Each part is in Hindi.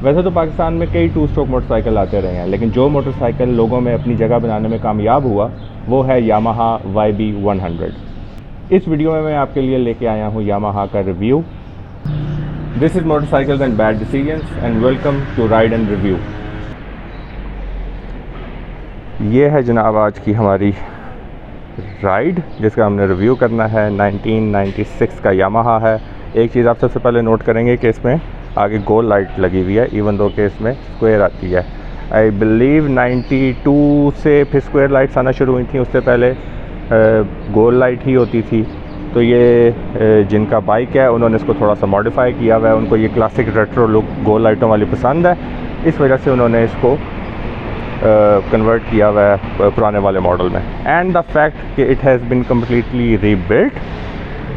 वैसे तो पाकिस्तान में कई 2 स्ट्रोक मोटरसाइकिल आते रहे हैं, लेकिन जो मोटरसाइकिल लोगों में अपनी जगह बनाने में कामयाब हुआ वो है यामाहा YB100। इस वीडियो में मैं आपके लिए लेके आया हूँ यामाहा का review. This is motorcycles and bad decisions and welcome to ride and review. ये है जनाब आज की हमारी राइड जिसका हमने रिव्यू करना है। 1996 का यामाहा है। एक चीज़ आप सबसे पहले नोट करेंगे कि इसमें आगे गोल लाइट लगी हुई है, इवन दो कि इसमें स्क्वायर आती है। आई बिलीव 92 से फिर स्क्वायर लाइट्स आना शुरू हुई थी, उससे पहले गोल लाइट ही होती थी। तो ये जिनका बाइक है उन्होंने इसको थोड़ा सा मॉडिफाई किया हुआ है, उनको ये क्लासिक रेट्रो लुक गोल लाइटों वाली पसंद है, इस वजह से उन्होंने इसको कन्वर्ट किया हुआ है पुराने वाले मॉडल में। एंड द फैक्ट कि it has been completely rebuilt,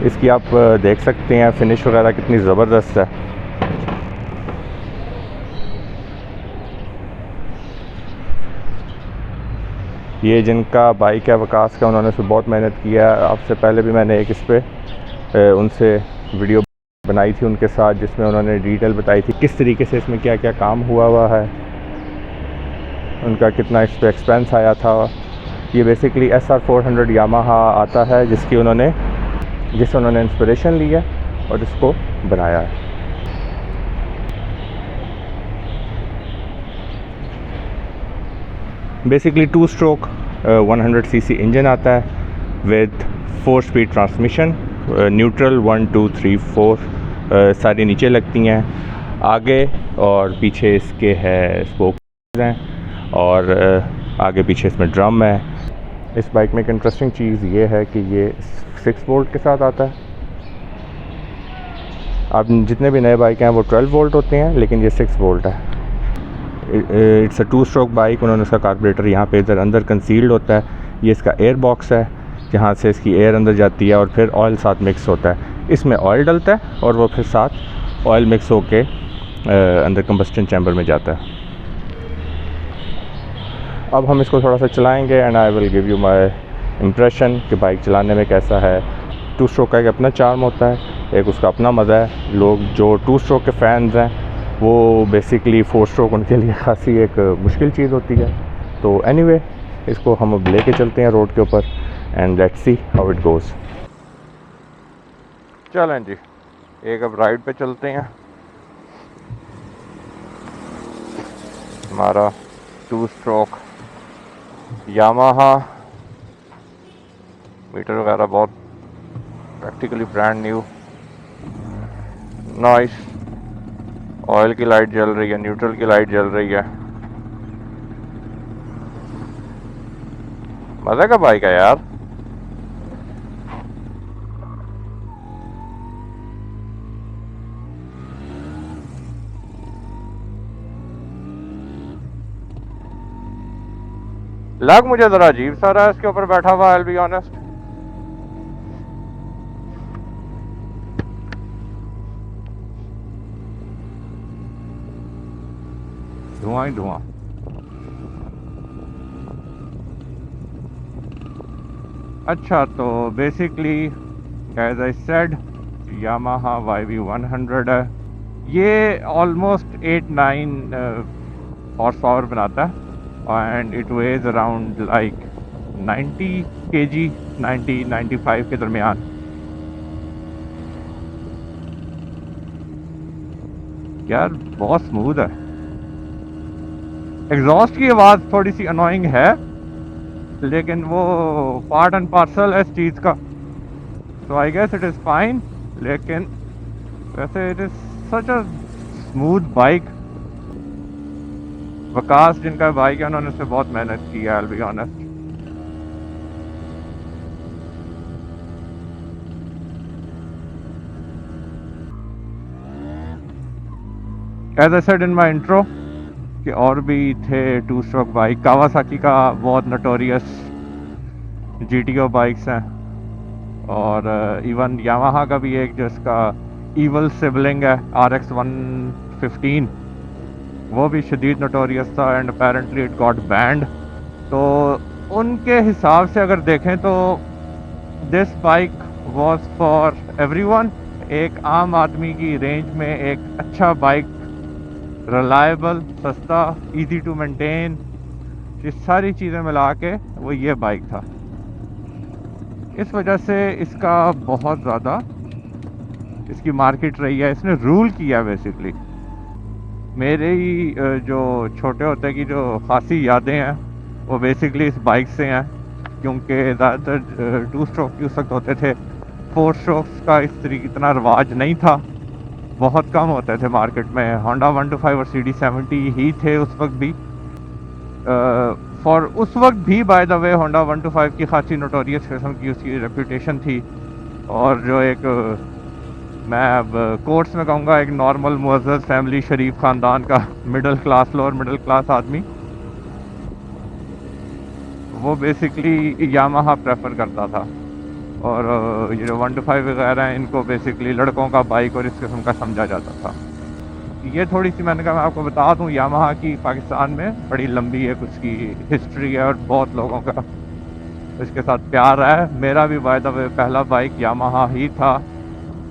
इसकी आप देख सकते हैं फिनिश वगैरह कितनी ज़बरदस्त है। ये जिनका बाइक है वकास का, उन्होंने इस पर बहुत मेहनत किया है। आपसे पहले भी मैंने एक इस पर उनसे वीडियो बनाई थी उनके साथ, जिसमें उन्होंने डिटेल बताई थी किस तरीके से इसमें क्या क्या काम हुआ है, उनका कितना इस पर एक्सपेंस आया था। ये बेसिकली SR400 यामाहा आता है जिससे उन्होंने इंस्पिरेशन ली है और इसको बनाया है। बेसिकली 2 स्ट्रोक 100 cc इंजन आता है विद 4 स्पीड ट्रांसमिशन, न्यूट्रल 1 2 3 4 सारी नीचे लगती हैं। आगे और पीछे इसके है स्पोक्स हैं और आगे पीछे इसमें ड्रम है। इस बाइक में एक इंटरेस्टिंग चीज़ ये है कि ये 6 वोल्ट के साथ आता है। अब जितने भी नए बाइक हैं वो 12 वोल्ट होते हैं, लेकिन ये 6 वोल्ट है। It's a 2 stroke bike. उन्होंने उसका कार्बोरेटर यहाँ पे इधर अंदर कंसील्ड होता है। ये इसका एयर बॉक्स है जहाँ से इसकी एयर अंदर जाती है और फिर ऑयल साथ मिक्स होता है। इसमें ऑयल डलता है और वो फिर साथ ऑयल मिक्स होके अंदर कंबस्टन चैम्बर में जाता है। अब हम इसको थोड़ा सा चलाएंगे and I will give you my impression कि बाइक चलाने में कैसा है। 2 स्ट्रोक का एक अपना चार्म होता है, एक उसका अपना मज़ा है। लोग जो 2 स्ट्रोक के फैंस हैं वो बेसिकली 4 स्ट्रोक उनके लिए खासी एक मुश्किल चीज़ होती है। तो एनीवे इसको हम अब लेके चलते हैं रोड के ऊपर and let's see how it goes. चलें जी, एक अब राइड पे चलते हैं। हमारा 2 स्ट्रोक यामाहा, मीटर वगैरह बहुत practically brand new, noise. Oil की लाइट जल रही है, न्यूट्रल की लाइट जल रही है। मज़े का बाइक है यार। लग मुझे ज़रा अजीब सा रहा है इसके ऊपर बैठा हुआ, आई विल बी ऑनेस्ट। धुआं ही धुआं। अच्छा, तो basically as I said Yamaha YB100 है। ये ऑलमोस्ट 8-9 हॉर्स पावर बनाता है and it weighs around like 90 kg, 90-95 के दरमियान। यार बहुत स्मूथ है। एग्जॉस्ट की आवाज़ थोड़ी सी अनोइंग है, लेकिन वो पार्ट एंड पार्सल है इस चीज़ का, तो I guess it is fine. लेकिन वैसे it is such a smooth bike. Waqas जिनका बाइक है उन्होंने उससे बहुत मेहनत की है, I will be honest. As I said in my intro कि और भी थे 2 स्ट्रोक बाइक। कावासाकी का बहुत नटोरियस GTO बाइक्स हैं, और इवन यामाहा का भी एक जिसका ईवल सिबलिंग है RX-115, वो भी शदीद नोटोरियस था and apparently it got banned. तो उनके हिसाब से अगर देखें तो this bike was for everyone. एक आम आदमी की रेंज में एक अच्छा बाइक रिलायबल, सस्ता, इजी टू मेंटेन, ये सारी चीज़ें मिला के वो ये बाइक था। इस वजह से इसका बहुत ज़्यादा इसकी मार्केट रही है, इसने रूल किया बेसिकली। मेरे ही जो छोटे होते की जो खासी यादें हैं वो बेसिकली इस बाइक से हैं, क्योंकि ज़्यादातर 2 स्ट्रोक यूज तक होते थे। 4 स्ट्रोक्स का इस तरीके इतना रवाज नहीं था, बहुत कम होते थे मार्केट में। होंडा 125 और CD70 ही थे उस वक्त भी। फॉर उस वक्त भी बाय द वे होंडा 125 की खासी नोटोरियस किस्म की उसकी रेपुटेशन थी। और जो एक मैं अब कोर्ट्स में कहूँगा एक नॉर्मल मुअज़्ज़ज़ फैमिली शरीफ ख़ानदान का middle class, lower middle class आदमी वो बेसिकली यामाहा प्रेफर करता था। और ये जो 125 वगैरह हैं इनको बेसिकली लड़कों का बाइक और इस किस्म का समझा जाता था। ये थोड़ी सी मैंने कहा मैं आपको बता दूं, यामाहा की पाकिस्तान में बड़ी लंबी एक उसकी हिस्ट्री है और बहुत लोगों का इसके साथ प्यार है। मेरा भी बाय द वे पहला बाइक यामाहा ही था,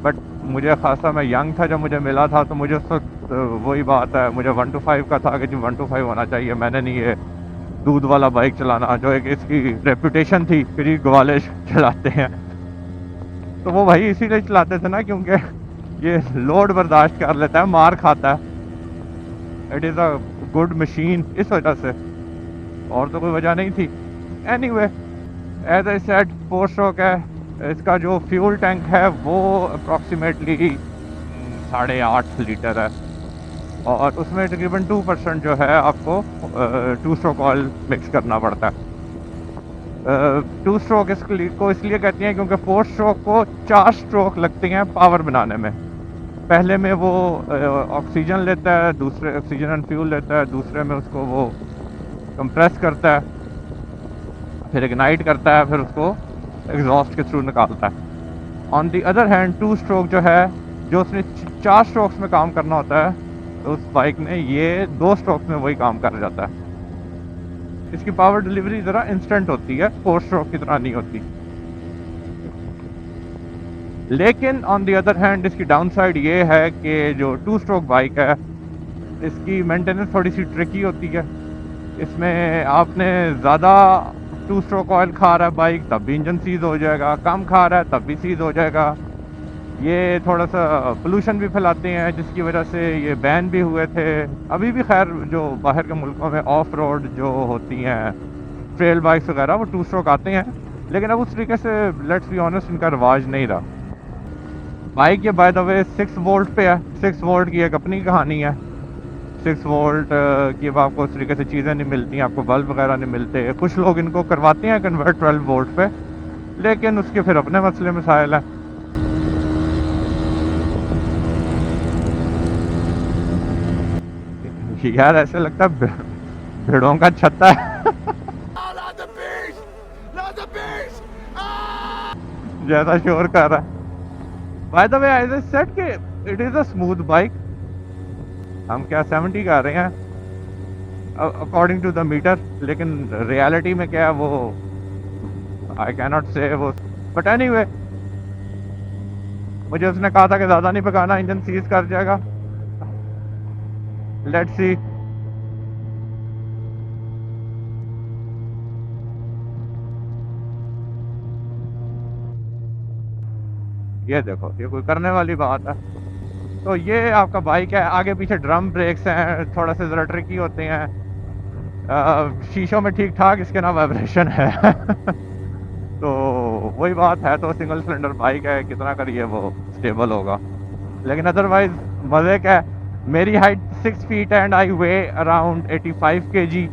बट मुझे खासा मैं यंग था जब मुझे मिला था, तो मुझे उस वक्त वही बात है, मुझे 125 का था कि जी 125 होना चाहिए। मैंने नहीं ये दूध वाला बाइक चलाना, जो एक इसकी रेपुटेशन थी फिर ग्वाले चलाते हैं, तो वो भाई इसीलिए चलाते थे ना क्योंकि ये लोड बर्दाश्त कर लेता है, मार खाता है। It is a good machine, इस वजह से, और तो कोई वजह नहीं थी। Anyway, as I said 4 stroke है। इसका जो फ्यूल टैंक है वो अप्रॉक्सीमेटली 8.5 लीटर है, और उसमें तकरीबन 2% जो है आपको 2 स्ट्रोक ऑयल मिक्स करना पड़ता है। 2 स्ट्रोक इसको इसलिए कहते हैं क्योंकि 4 स्ट्रोक को 4 स्ट्रोक लगते हैं पावर बनाने में। पहले में वो ऑक्सीजन लेता है, दूसरे ऑक्सीजन एंड फ्यूल लेता है, दूसरे में उसको वो कंप्रेस करता है, फिर इग्नाइट करता है, फिर उसको एग्जॉस्ट के थ्रू निकालता है। On the other hand 2 stroke जो है, जो उसने 4 स्ट्रोक्स में काम करना होता है, तो उस बाइक ने ये 2 स्ट्रोक्स में वही काम कर जाता है। इसकी पावर डिलीवरी ज़रा इंस्टेंट होती है, 4 स्ट्रोक की तरह नहीं होती। लेकिन ऑन दी अदर हैंड इसकी डाउन साइड ये है कि जो 2 स्ट्रोक बाइक है इसकी मेंटेनेंस थोड़ी सी ट्रिकी होती है। इसमें आपने ज़्यादा 2 स्ट्रोक ऑयल खा रहा है बाइक तब भी इंजन सीज हो जाएगा, कम खा रहा है तब भी सीज हो जाएगा। ये थोड़ा सा पोल्यूशन भी फैलाते हैं, जिसकी वजह से ये बैन भी हुए थे। अभी भी खैर जो बाहर के मुल्कों में ऑफ रोड जो होती हैं ट्रेल बाइक्स वगैरह वो 2 स्ट्रोक आते हैं, लेकिन अब उस तरीके से लेट्स बी ऑनेस्ट इनका रिवाज नहीं रहा। बाइक ये बाय द वे 6 वोल्ट पे है। 6 वोल्ट की एक अपनी कहानी है। 6 वोल्ट की अब आपको उस तरीके से चीज़ें नहीं मिलती, आपको बल्ब वगैरह नहीं मिलते। कुछ लोग इनको करवाते हैं कन्वर्ट 12 वोल्ट पे, लेकिन उसके फिर अपने मसले मसाइल हैं। यार ऐसे लगता है भेड़ों का छत्ता है ज्यादा शोर कर रहा है। By the way I just said कि it is a smooth bike. हम क्या 70 का रहे हैं अकॉर्डिंग टू द मीटर, लेकिन रियलिटी में क्या है वो आई कैन नॉट से वो। बट एनीवे, मुझे उसने कहा था कि ज़्यादा नहीं पकाना, इंजन सीज कर जाएगा। Let's see. ये देखो, ये कोई करने वाली बात है। तो ये आपका बाइक है, आगे पीछे ड्रम ब्रेक्स हैं, थोड़ा से ज़रा ट्रिकी होते हैं। शीशों में ठीक ठाक, इसके ना वाइब्रेशन है तो वही बात है। तो सिंगल सिलेंडर बाइक है, कितना करिए वो स्टेबल होगा, लेकिन अदरवाइज मज़े का है। मेरी height 6 feet and I way around 85 kg।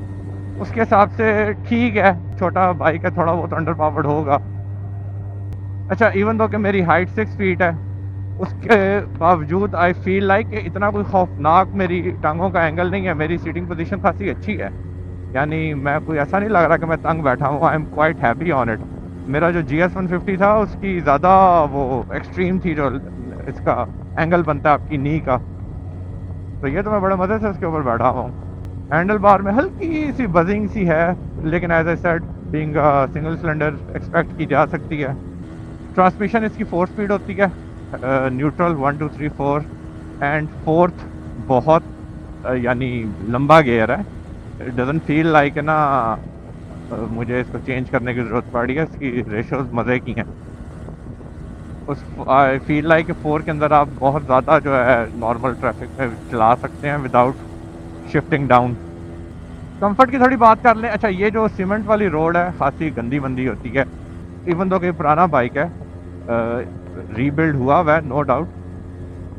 उसके हिसाब से ठीक है, छोटा बाइक है, थोड़ा बहुत अंडर पावर्ड होगा। अच्छा, इवन दो कि मेरी हाइट 6 फीट है, उसके बावजूद आई फील लाइक इतना कोई खौफनाक मेरी टांगों का एंगल नहीं है। मेरी सीटिंग पोजीशन खासी अच्छी है, यानी मैं कोई ऐसा नहीं लग रहा कि मैं तंग बैठा हूँ। I am quite happy on it. मेरा जो GS 150 था उसकी ज़्यादा वो एक्सट्रीम थी, जो इसका एंगल बनता है आपकी नी का। तो ये तो मैं बड़े मज़े से उसके ऊपर बैठा हुआ हूँ। हैंडल बार में हल्की सी बजिंग सी है, लेकिन as I said being single cylinder expect की जा सकती है। ट्रांसमिशन इसकी 4 स्पीड होती है, न्यूट्रल 1 2 3 4 एंड फोर्थ बहुत यानी लंबा गियर है। इट डजंट फील लाइक ना मुझे इसको चेंज करने की ज़रूरत पड़ी है। इसकी रेशोज़ मज़े की हैं। उस आई फील लाइक 4 के अंदर आप बहुत ज़्यादा जो है नॉर्मल ट्रैफिक में चला सकते हैं विदाउट शिफ्टिंग डाउन। कंफर्ट की थोड़ी बात कर लें। अच्छा, ये जो सीमेंट वाली रोड है खासी गंदी मंदी होती है। इवन दो कि पुराना बाइक है, रीबिल्ड हुआ हुआ है नो डाउट,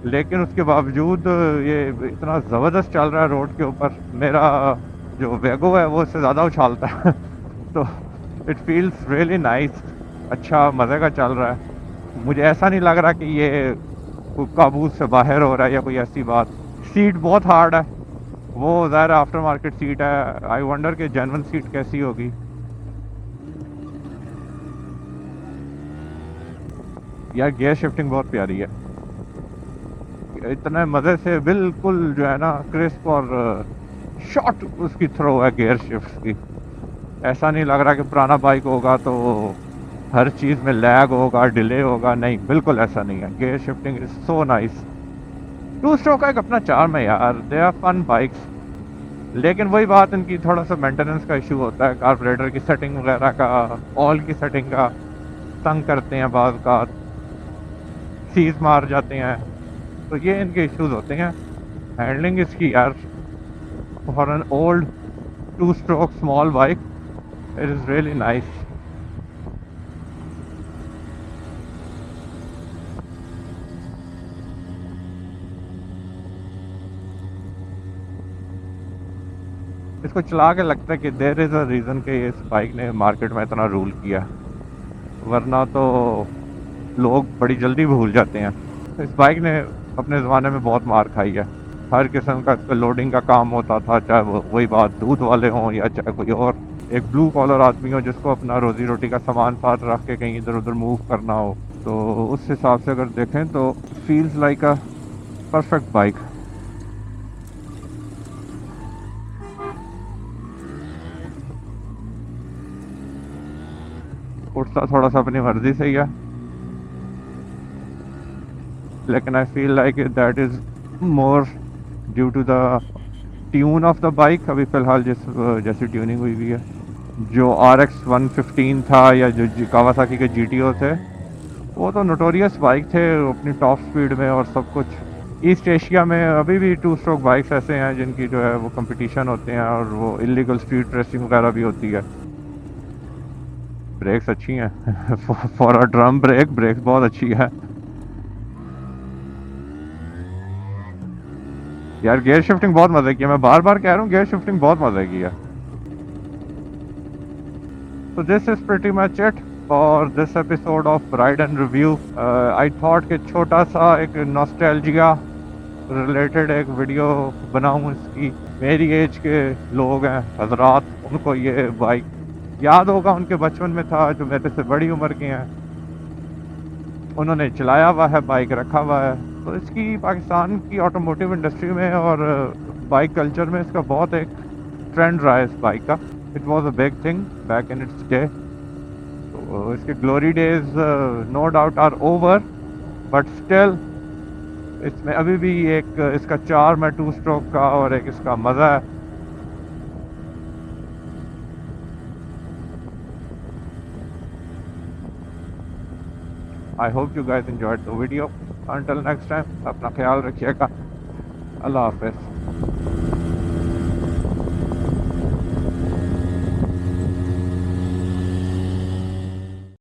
लेकिन उसके बावजूद ये इतना ज़बरदस्त चल रहा है रोड के ऊपर। मेरा जो वेगो है वो इससे ज़्यादा उछालता है तो इट फील्स रियली नाइस। अच्छा मज़े का चल रहा है। मुझे ऐसा नहीं लग रहा कि ये कोई काबू से बाहर हो रहा है या कोई ऐसी बात। सीट बहुत हार्ड है, वो ज़ाहिर आफ्टर मार्केट सीट है। आई वंडर कि जेन्युइन सीट कैसी होगी। यार गियर शिफ्टिंग बहुत प्यारी है, इतने मज़े से बिल्कुल जो है ना क्रिस्प और शॉर्ट उसकी थ्रो है गियर शिफ्ट की। ऐसा नहीं लग रहा कि पुराना बाइक होगा तो हर चीज़ में लैग होगा, डिले होगा। नहीं, बिल्कुल ऐसा नहीं है। Gear shifting is so nice. Two stroke का एक अपना चार्म है यार, दे आर फन बाइक्स। लेकिन वही बात, इनकी थोड़ा सा मेंटेनेंस का इशू होता है, कार्बोरेटर की सेटिंग वगैरह का, ऑयल की सेटिंग का तंग करते हैं बाज़ का, सीज मार जाते हैं, तो ये इनके इश्यूज होते हैं। हैंडलिंग इसकी यार for an old two stroke small bike it is really nice. इसको चला के लगता है कि देयर इज़ अ रीज़न कि इस बाइक ने मार्केट में इतना रूल किया, वरना तो लोग बड़ी जल्दी भूल जाते हैं। इस बाइक ने अपने ज़माने में बहुत मार खाई है। हर किस्म का इसका लोडिंग का काम होता था, चाहे वो वही बात दूध वाले हों या चाहे कोई और एक ब्लू कॉलर आदमी हो जिसको अपना रोज़ी रोटी का सामान साथ रख के कहीं इधर उधर मूव करना हो। तो उस हिसाब से अगर देखें तो feels like a perfect bike. उठता थोड़ा सा अपनी मर्जी से ही है, लेकिन I feel like that is more due to the tune of the bike. अभी फ़िलहाल जैसी ट्यूनिंग हुई हुई है, जो RX 115 था या जो कावासाकी के GTO थे, वो तो नोटोरियस बाइक थे अपनी टॉप स्पीड में और सब कुछ। ईस्ट एशिया में अभी भी टू स्ट्रोक बाइक्स ऐसे हैं जिनकी जो है वो कंपटीशन होते हैं और वो इलीगल स्ट्रीट रेसिंग वगैरह भी होती है। ब्रेक्स अच्छी हैं फॉर अ ड्रम ब्रेक्स बहुत अच्छी है यार। गियर शिफ्टिंग बहुत मज़े की है, मैं बार बार कह रहा हूँ, गियर शिफ्टिंग बहुत मज़े की है। So this is pretty much it for this episode of Ride and Review. I thought कि छोटा सा एक नॉस्टैल्जिया रिलेटेड एक वीडियो बनाऊँ इसकी। मेरी एज के लोग हैं हजरात, उनको ये बाइक याद होगा, उनके बचपन में था, जो मेरे से बड़ी उम्र के हैं उन्होंने चलाया हुआ है, बाइक रखा हुआ है। तो इसकी पाकिस्तान की ऑटोमोटिव इंडस्ट्री में और बाइक कल्चर में इसका बहुत एक ट्रेंड रहा है इस बाइक का। It was a big thing back in its day. तो इसके glory days no doubt are over, but still इसमें अभी भी एक इसका चार्म है टू स्ट्रोक का और एक इसका मज़ा है। I hope you guys enjoyed the video. Until next time, अपना ख्याल रखिएगा। अल्लाह हाफिज़।